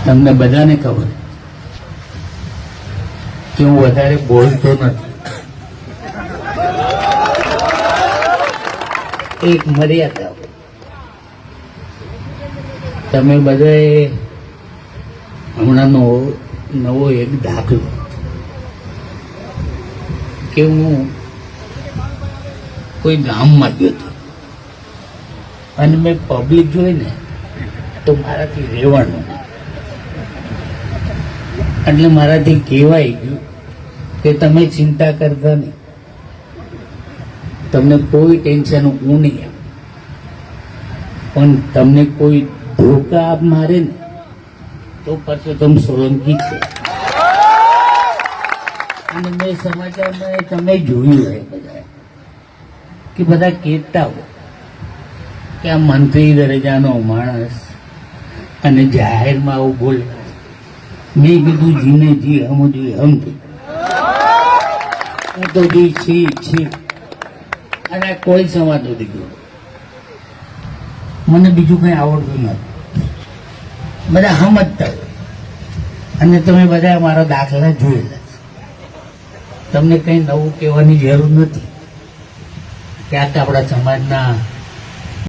તમને બધાને ખબર કે હું વધારે બોલતો નથી. એક મર્યાદા. તમે બધાએ હમણાં નવો એક દાખલો કે હું કોઈ ગામમાં ગયો હતો અને મેં પબ્લિક જોઈ ને તો મારાથી રહેવાનું નહીં. એટલે મારાથી કહેવાય ગયું કે તમે ચિંતા કરતા નહીં, તમને કોઈ ટેન્શન હું નહીં આપું, પણ તમને કોઈ ધોકા મારે ને તો પછી તમે સોલંકી છે. અને મેં સમાચારમાં તમે જોયું હોય બધા કે બધા કહેતા હોય કે આ મંત્રી દરજાનો માણસ અને જાહેરમાં આવું બોલે. મેં કીધું જીને જી હમુજી હમથી હું તો જી છી અને કોઈ સમાજ નથી ગયો. મને બીજું કંઈ આવડતું નથી. બધા સમજતા હોય અને તમે બધા મારા દાખલા જોયેલા છે. તમને કંઈ નવું કહેવાની જરૂર નથી કે આ તો આપણા સમાજના